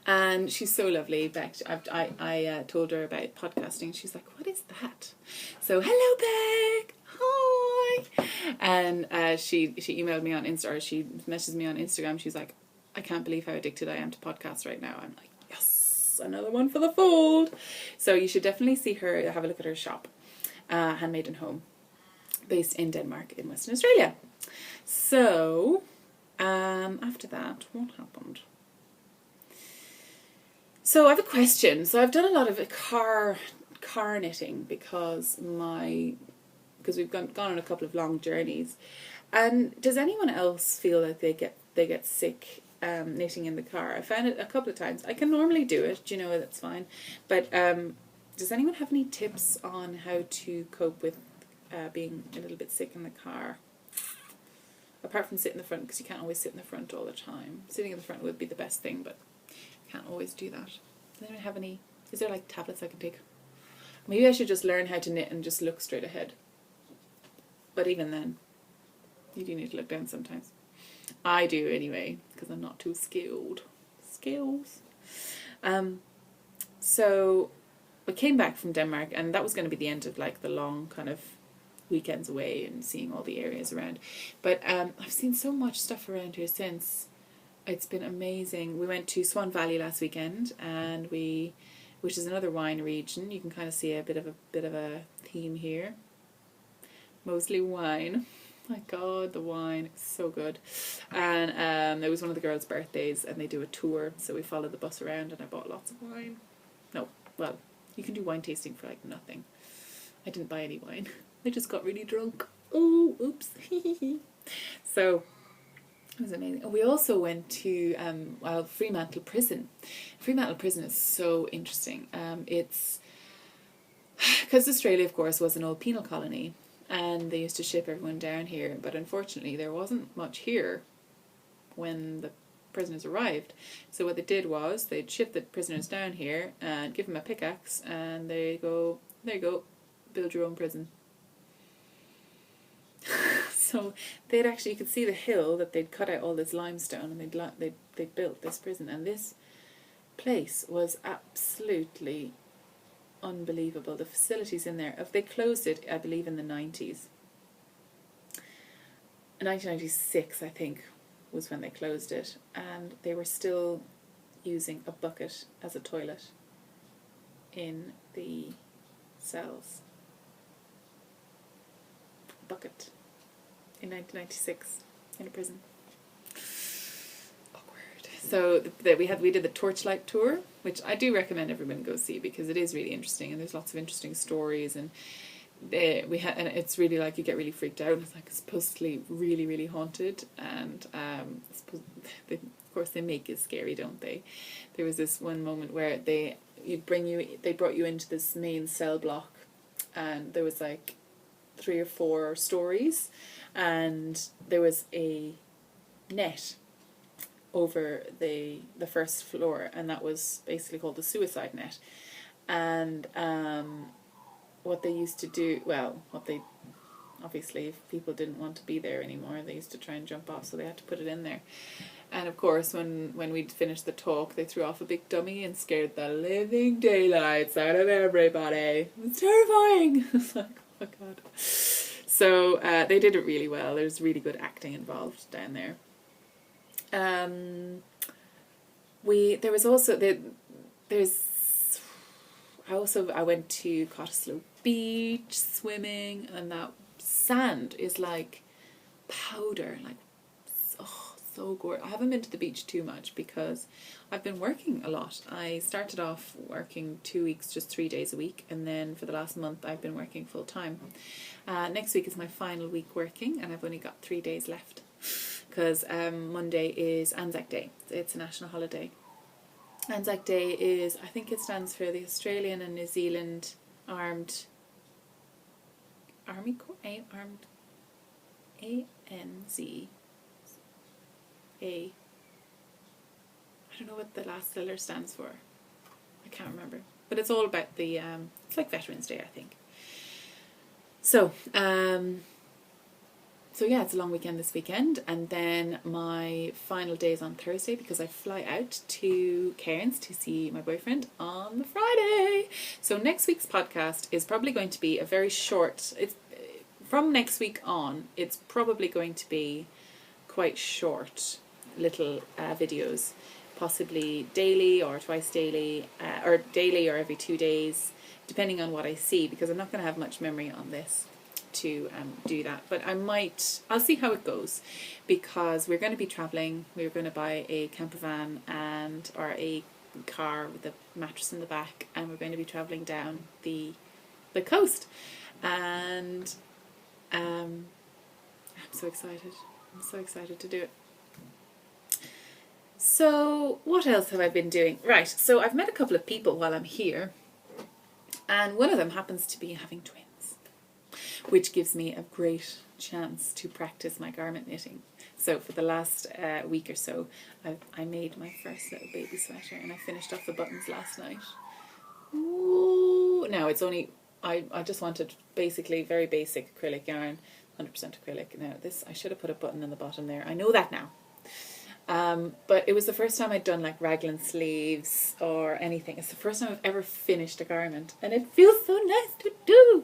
And she's so lovely. Beck, I told her about podcasting. She's like, what is that? So, hello, Beck. Hi. And she emailed me on Insta, or she messaged me on Instagram. She's like, I can't believe how addicted I am to podcasts right now. I'm like, yes, another one for the fold. So you should definitely see her, have a look at her shop. Handmade and Home, based in Denmark in Western Australia. So, after that, what happened? So I have a question. So I've done a lot of car knitting because we've gone on a couple of long journeys. And does anyone else feel like they get sick knitting in the car? I found it a couple of times. I can normally do it, you know, that's fine. But does anyone have any tips on how to cope with being a little bit sick in the car? Apart from sit in the front, because you can't always sit in the front all the time. Sitting in the front would be the best thing, but can't always do that. Does anyone have any? Is there like tablets I can take? Maybe I should just learn how to knit and just look straight ahead. But even then, you do need to look down sometimes. I do anyway, because I'm not too skilled. Skills. So we came back from Denmark, and that was going to be the end of like the long kind of weekends away and seeing all the areas around. But I've seen so much stuff around here since. It's been amazing. We went to Swan Valley last weekend, and which is another wine region. You can kind of see a bit of a theme here. Mostly wine. My God, the wine is so good. And it was one of the girls' birthdays, and they do a tour, so we followed the bus around, and I bought lots of wine. No, well, you can do wine tasting for like nothing. I didn't buy any wine. I just got really drunk. Oh, oops. So it was amazing. We also went to Fremantle Prison. Fremantle Prison is so interesting. It's because Australia, of course, was an old penal colony, and they used to ship everyone down here. But unfortunately, there wasn't much here when the prisoners arrived. So what they did was they'd ship the prisoners down here and give them a pickaxe, and they go, there you go, build your own prison. So they'd actually, you could see the hill that they'd cut out all this limestone, and they'd built this prison, and this place was absolutely unbelievable. The facilities in there, if they closed it, I believe in the 90s. 1996, I think, was when they closed it, and they were still using a bucket as a toilet in the cells. Bucket. In 1996 in a prison. Awkward. So we did the Torchlight Tour, which I do recommend everyone go see because it is really interesting, and there's lots of interesting stories, and and it's really like you get really freaked out. It's like supposedly really, really haunted, and of course they make it scary, don't they? There was this one moment where they brought you into this main cell block, and there was like 3 or 4 stories, and there was a net over the first floor, and that was basically called the suicide net. And what they used to do, obviously if people didn't want to be there anymore, they used to try and jump off, so they had to put it in there. And of course when we'd finished the talk, they threw off a big dummy and scared the living daylights out of everybody. It was terrifying. I was like, oh my God. So they did it really well. There's really good acting involved down there. I went to Cottesloe beach swimming, and that sand is like powder, like so gorgeous. I haven't been to the beach too much because I've been working a lot. I started off working 2 weeks, just 3 days a week, and then for the last month I've been working full time. Next week is my final week working, and I've only got 3 days left because Monday is Anzac Day. It's a national holiday. Anzac Day is, I think it stands for the Australian and New Zealand Armed Army Corps, Armed ANZ. I don't know what the last letter stands for. I can't remember. But it's all about the, it's like Veterans Day, I think. So, yeah, it's a long weekend this weekend. And then my final day is on Thursday because I fly out to Cairns to see my boyfriend on the Friday. So next week's podcast is probably going to be a very short, from next week on, it's probably going to be quite short little videos, possibly daily or twice daily, or daily or every 2 days, depending on what I see, because I'm not going to have much memory on this to do that. But I'll see how it goes, because we're going to be travelling. We're going to buy a camper van or a car with a mattress in the back, and we're going to be travelling down the coast. And I'm so excited. I'm so excited to do it. So what else have I been doing? Right, so I've met a couple of people while I'm here, and one of them happens to be having twins, which gives me a great chance to practice my garment knitting. So for the last week or so, I made my first little baby sweater, and I finished off the buttons last night. Ooh, now it's only, I just wanted basically very basic acrylic yarn, 100% acrylic. Now this, I should have put a button in the bottom there. I know that now. But it was the first time I'd done like raglan sleeves or anything. It's the first time I've ever finished a garment, and it feels so nice to do.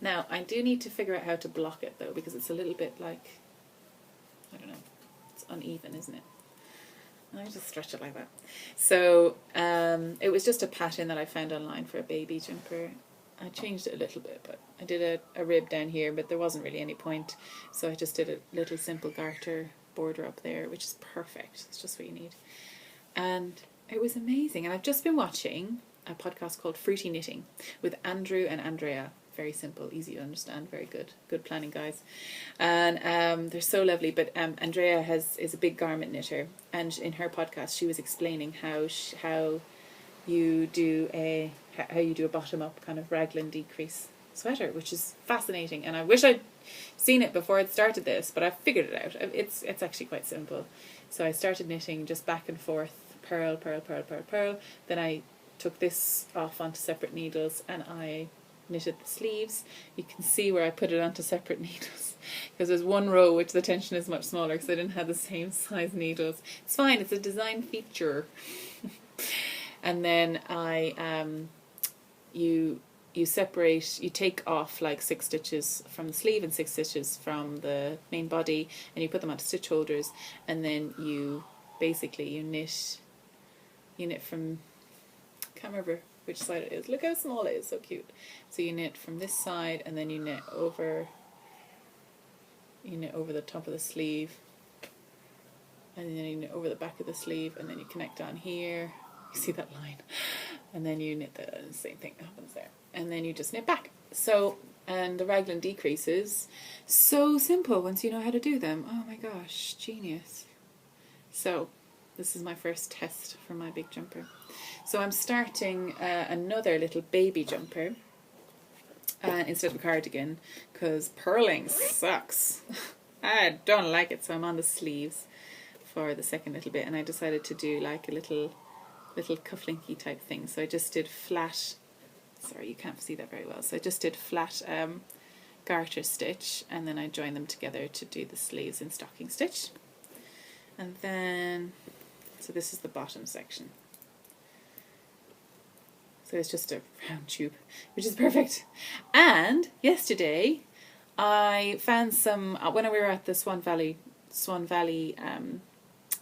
Now I do need to figure out how to block it though, because it's a little bit like, I don't know, it's uneven, isn't it? I just stretch it like that. So it was just a pattern that I found online for a baby jumper. I changed it a little bit, but I did a rib down here, but there wasn't really any point, so I just did a little simple garter border up there, which is perfect. It's just what you need. And it was amazing. And I've just been watching a podcast called Fruity Knitting with Andrew and Andrea. Very simple, easy to understand, very good planning guys. And they're so lovely. But Andrea is a big garment knitter, and in her podcast she was explaining how you do a bottom up kind of raglan decrease sweater, which is fascinating. And I wish I'd seen it before I'd started this, but I figured it out. It's actually quite simple. So I started knitting just back and forth, purl. Then I took this off onto separate needles, and I knitted the sleeves. You can see where I put it onto separate needles, because there's one row which the tension is much smaller because I didn't have the same size needles. It's fine, it's a design feature. And then you separate, you take off like 6 stitches from the sleeve and 6 stitches from the main body, and you put them onto stitch holders, and then you knit from, I can't remember which side it is. Look how small it is, so cute. So you knit from this side, and then you knit over the top of the sleeve, and then you knit over the back of the sleeve, and then you connect down here. You see that line? And then you knit the same thing happens there. And then you just knit back. So, and the raglan decreases, so simple once you know how to do them. Oh my gosh, genius. So, this is my first test for my big jumper. So I'm starting another little baby jumper instead of a cardigan, because purling sucks. I don't like it, so I'm on the sleeves for the second little bit, and I decided to do like a little cufflinky type thing. So I just did flat, sorry you can't see that very well, so I just did flat garter stitch, and then I joined them together to do the sleeves in stocking stitch. And then, so this is the bottom section. So it's just a round tube, which is perfect. And yesterday I found some, when we were at the Swan Valley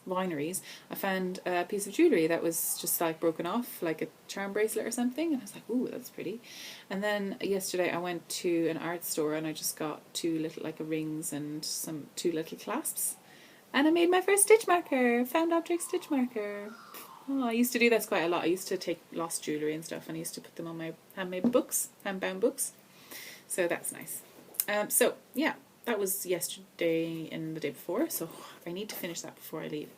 wineries, I found a piece of jewellery that was just like broken off, like a charm bracelet or something, and I was like, ooh, that's pretty. And then yesterday I went to an art store, and I just got 2 little, like a rings and 2 little clasps, And I made my first stitch marker, found object stitch marker. Oh, I used to do this quite a lot. I used to take lost jewellery and stuff and I used to put them on my handmade books, handbound books. So that's nice. So yeah, that was yesterday and the day before. So I need to finish that before I leave.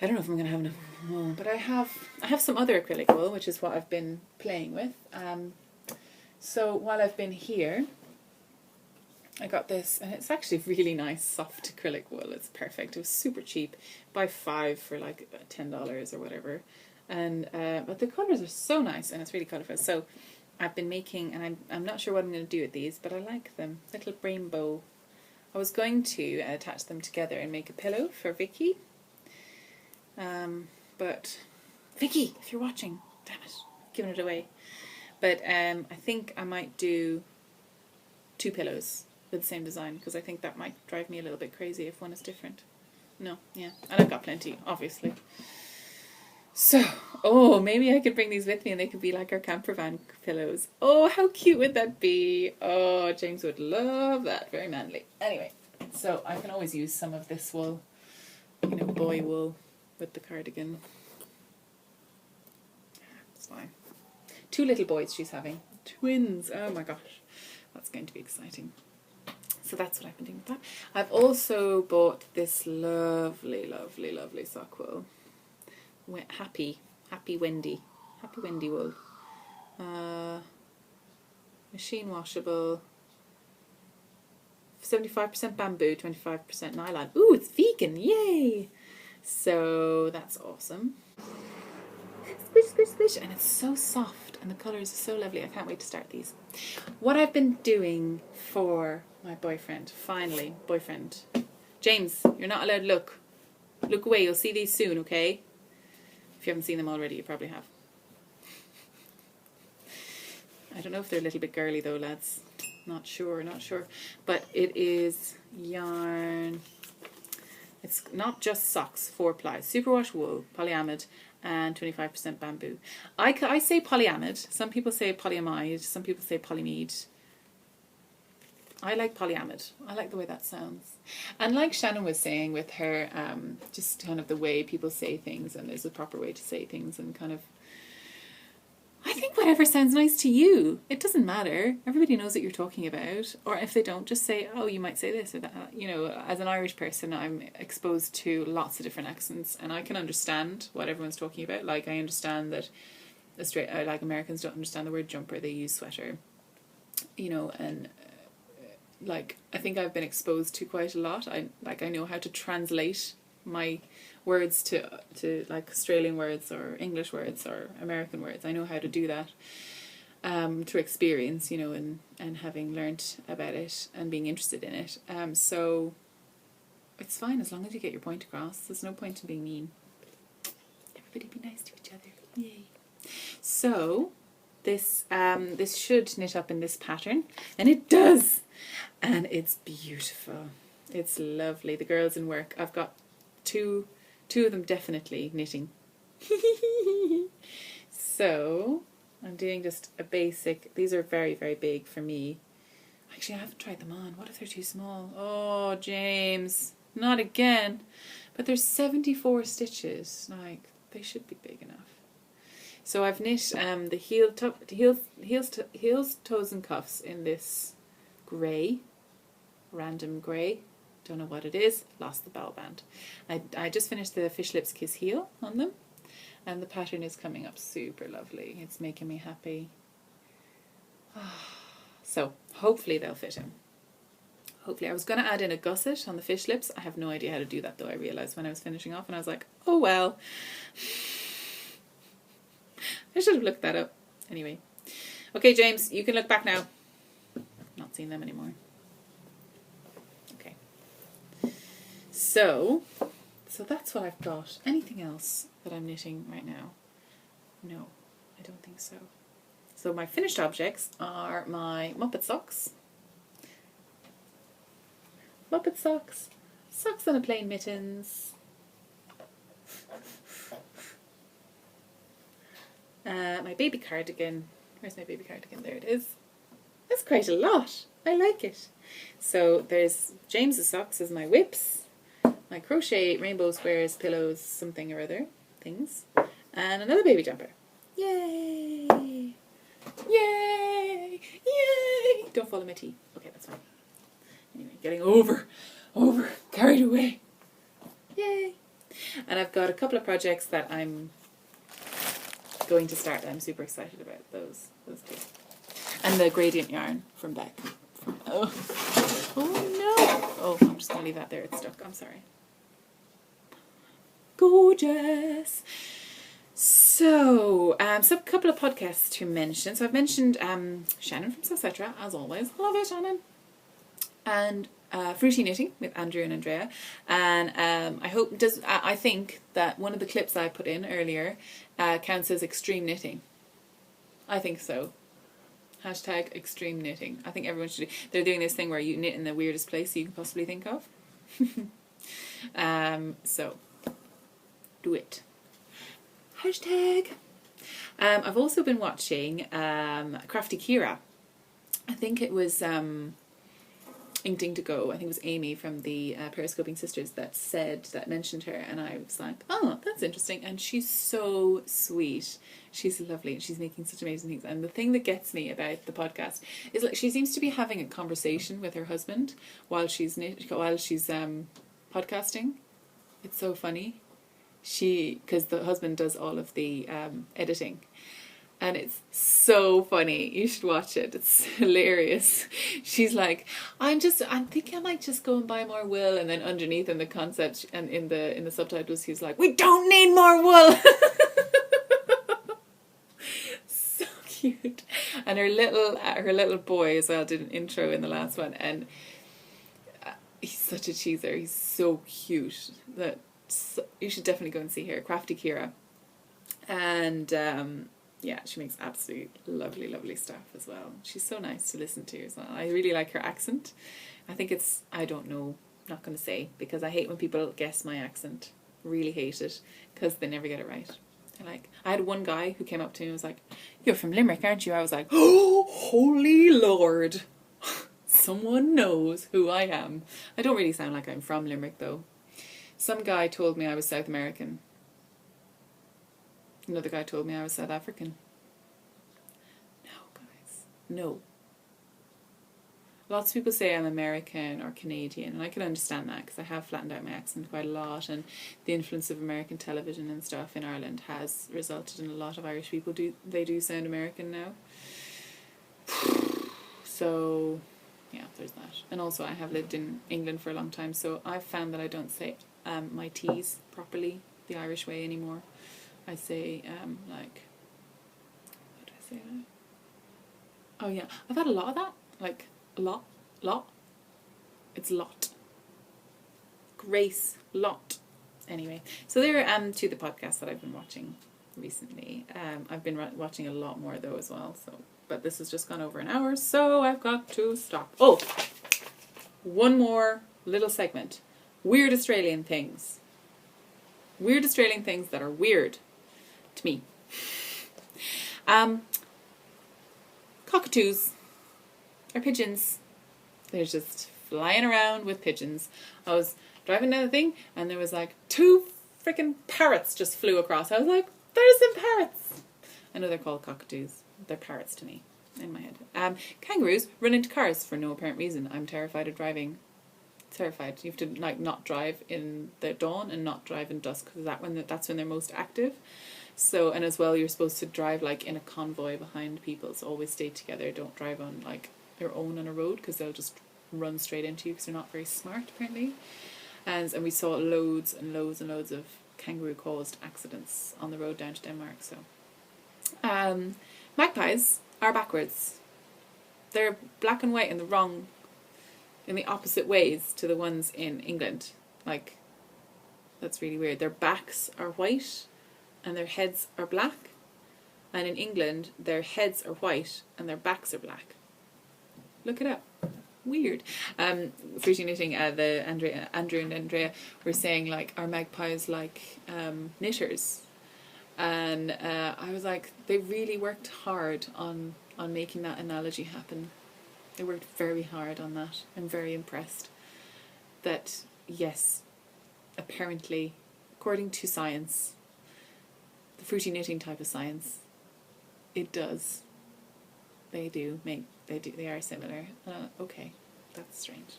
I don't know if I'm going to have enough wool, but I have some other acrylic wool, which is what I've been playing with. So while I've been here, I got this, and it's actually really nice, soft acrylic wool. It's perfect. It was super cheap. Buy 5 for like $10 or whatever. And but the colours are so nice, and it's really colourful. So I've been making, and I'm not sure what I'm going to do with these, but I like them. Little rainbow. I was going to attach them together and make a pillow for Vicky. But Vicky, if you're watching, damn it, giving it away. But I think I might do 2 pillows with the same design, because I think that might drive me a little bit crazy if one is different. No, yeah, and I've got plenty, obviously. So, oh, maybe I could bring these with me and they could be like our camper van pillows. Oh, how cute would that be? Oh, James would love that. Very manly. Anyway, so I can always use some of this wool, you know, boy wool with the cardigan. It's fine. 2 little boys she's having. Twins. Oh my gosh. That's going to be exciting. So that's what I've been doing with that. I've also bought this lovely, lovely, lovely sock wool. Happy Wendy wool. Machine washable. 75% bamboo, 25% nylon. Ooh, it's vegan! Yay! So that's awesome. Squish, squish, squish, and it's so soft, and the colours are so lovely. I can't wait to start these. What I've been doing for my boyfriend, finally, boyfriend. James, you're not allowed to look. Look away, you'll see these soon, okay? If you haven't seen them already, you probably have. I don't know if they're a little bit girly though, lads. Not sure. But it is yarn. It's not just socks, 4-ply. Superwash wool, polyamide, and 25% bamboo. I say polyamide. Some people say polyamide. Some people say polyamide. I like polyamide. I like the way that sounds. And like Shannon was saying with her, just kind of the way people say things, and there's a proper way to say things, and kind of, I think whatever sounds nice to you. It doesn't matter. Everybody knows what you're talking about. Or if they don't, just say, oh, you might say this or that. You know, as an Irish person, I'm exposed to lots of different accents, and I can understand what everyone's talking about. Like, I understand that like Americans don't understand the word jumper. They use sweater. You know, and like, I think I've been exposed to quite a lot. I know how to translate my words to like Australian words or English words or American words. I know how to do that through experience, you know, and having learnt about it and being interested in it. So it's fine as long as you get your point across. There's no point in being mean. Everybody be nice to each other. Yay. So this should knit up in this pattern, and it does. And it's beautiful. It's lovely. The girls in work, I've got two of them definitely knitting. So I'm doing just a basic. These are very, very big for me. Actually, I haven't tried them on. What if they're too small? Oh, James, not again. But there's 74 stitches. Like, they should be big enough. So I've knit the heels, toes and cuffs in this grey, random grey. Don't know what it is. Lost the bell band. I just finished the Fish Lips Kiss heel on them, and the pattern is coming up super lovely. It's making me happy. So hopefully they'll fit him. Hopefully. I was going to add in a gusset on the fish lips. I have no idea how to do that though. I realised when I was finishing off, and I was like, oh well. I should have looked that up. Anyway. Okay, James, you can look back now. Not seeing them anymore. Okay. So that's what I've got. Anything else that I'm knitting right now? No, I don't think so. So my finished objects are my Muppet socks. Muppet socks. Socks on a plain mittens. My baby cardigan. Where's my baby cardigan? There it is. That's quite a lot. I like it. So there's James's socks as my whips. my crochet rainbow squares, pillows, something or other things, and another baby jumper. Yay! Yay! Yay! Don't follow my tea. Okay, that's fine. Anyway, getting carried away. Yay! And I've got a couple of projects that I'm going to start. I'm super excited about those two. And the gradient yarn from Beck. Oh no! Oh, I'm just going to leave that there. It's stuck. I'm sorry. Gorgeous! So, a couple of podcasts to mention. So I've mentioned Shannon from South as always. Love it, Shannon. And Fruity Knitting with Andrew and Andrea. And I think that one of the clips I put in earlier counts as extreme knitting. I think so. Hashtag extreme knitting. I think everyone should. They're doing this thing where you knit in the weirdest place you can possibly think of. So, do it. Hashtag. I've also been watching Krafty Kera. I think it was Inked to Go. I think it was Amy from the Periscoping Sisters that mentioned her, and I was like, oh, that's interesting. And she's so sweet. She's lovely, and she's making such amazing things. And the thing that gets me about the podcast is like she seems to be having a conversation with her husband while she's podcasting. It's so funny. Because the husband does all of the editing. And it's so funny. You should watch it. It's hilarious. She's like, I'm thinking I might just go and buy more wool. And then underneath in the concept and in the subtitles, he's like, we don't need more wool. So cute. And her little boy as well did an intro in the last one, and he's such a cheeser. He's so cute that you should definitely go and see her. Krafty Kera. And yeah, she makes absolutely lovely stuff as well. She's so nice to listen to as well. I really like her accent. I think it's, I don't know, not going to say, because I hate when people guess my accent. Really hate it, because they never get it right. I had one guy who came up to me and was like, you're from Limerick, aren't you? I was like, oh, holy Lord. Someone knows who I am. I don't really sound like I'm from Limerick, though. Some guy told me I was South American. Another guy told me I was South African. No, guys. No. Lots of people say I'm American or Canadian, and I can understand that because I have flattened out my accent quite a lot, and the influence of American television and stuff in Ireland has resulted in a lot of Irish people do sound American now. So, yeah, there's that. And also I have lived in England for a long time, so I've found that I don't say my T's properly the Irish way anymore. I say, like, what do I say now? Oh yeah, I've had a lot of that. Like, lot. It's lot. Grace, lot. Anyway, so there are two of the podcasts that I've been watching recently. I've been watching a lot more though as well, so, but this has just gone over an hour, so I've got to stop. Oh, one more little segment. Weird Australian things. Weird Australian things that are weird to me. Cockatoos are pigeons. They're just flying around with pigeons. I was driving down the thing and there was like 2 freaking parrots just flew across. I was like, there's some parrots. I know they're called cockatoos. They're parrots to me in my head. Kangaroos run into cars for no apparent reason. I'm terrified of driving. Terrified. You have to like not drive in the dawn and not drive in dusk, because that's when they're most active. So, and as well, you're supposed to drive like in a convoy behind people, so always stay together. Don't drive on like your own on a road, because they'll just run straight into you because they're not very smart apparently. And we saw loads and loads and loads of kangaroo caused accidents on the road down to Denmark. So magpies are backwards. They're black and white in the opposite ways to the ones in England. Like, that's really weird. Their backs are white and their heads are black, and in England their heads are white and their backs are black. Look it up. Weird. Fruity Knitting, Andrew and Andrea were saying like, are magpies like knitters? And I was like, they really worked hard on making that analogy happen. They worked very hard on that. I'm very impressed that, yes, apparently, according to science, the fruity knitting type of science, it does. They are similar. Okay, that's strange.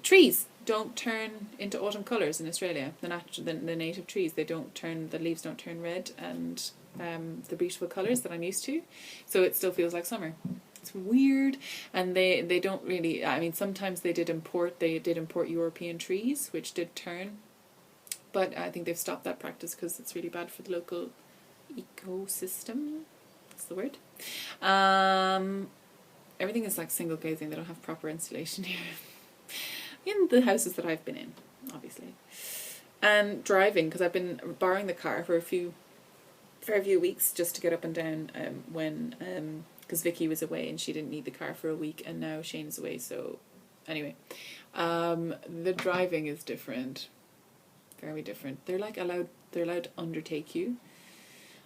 Trees don't turn into autumn colours in Australia. The native trees, the leaves don't turn red and the beautiful colours that I'm used to. So it still feels like summer. It's weird. And they don't really, I mean, sometimes they did import European trees, which did turn. But I think they've stopped that practice because it's really bad for the local ecosystem. That's the word. Everything is like single glazing. They don't have proper insulation here. In the houses that I've been in, obviously. And driving, because I've been borrowing the car for a few weeks just to get up and down because Vicky was away and she didn't need the car for a week, and now Shane's away. So anyway, the driving is different, very different. They're allowed to undertake you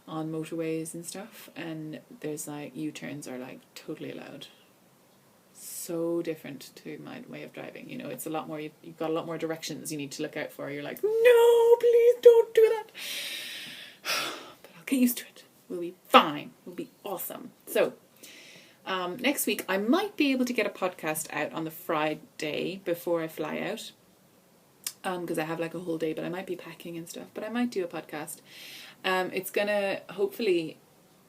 on motorways and stuff, and there's like U-turns are like totally allowed. So different to my way of driving. You know, it's a lot more, you've got a lot more directions you need to look out for. You're like, no, please don't do that. But I'll get used to it. We'll be fine. We'll be awesome. So, next week I might be able to get a podcast out on the Friday before I fly out. Because I have like a whole day, but I might be packing and stuff. But I might do a podcast. It's gonna, hopefully,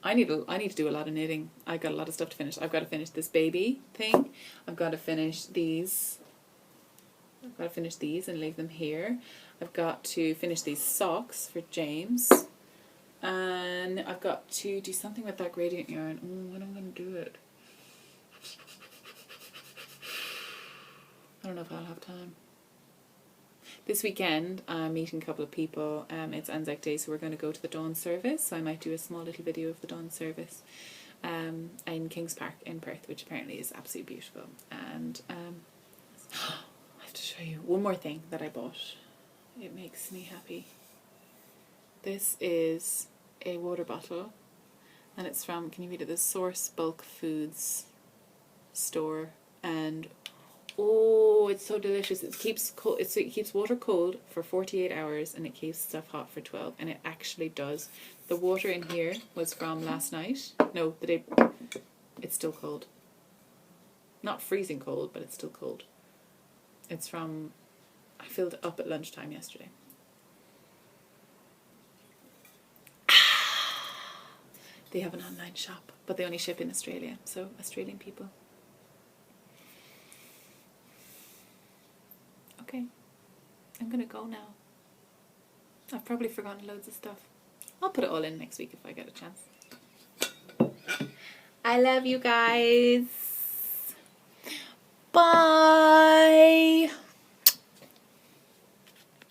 I need to do a lot of knitting. I got a lot of stuff to finish. I've got to finish this baby thing. I've got to finish these. And leave them here. I've got to finish these socks for James. And I've got to do something with that gradient yarn. When am I going to do it? I don't know if I'll have time. This weekend, I'm meeting a couple of people. It's Anzac Day, so we're going to go to the dawn service. So I might do a small little video of the dawn service in Kings Park in Perth, which apparently is absolutely beautiful. And I have to show you one more thing that I bought. It makes me happy. This is a water bottle, and it's from, can you read it? The Source Bulk Foods store, and oh, it's so delicious. It keeps water cold for 48 hours and it keeps stuff hot for 12, and it actually does. The water in here was from last night. No, the day. It's still cold. Not freezing cold, but it's still cold. It's from, I filled it up at lunchtime yesterday. They have an online shop, but they only ship in Australia, so Australian people. Okay, I'm gonna go now. I've probably forgotten loads of stuff. I'll put it all in next week if I get a chance. I love you guys. Bye.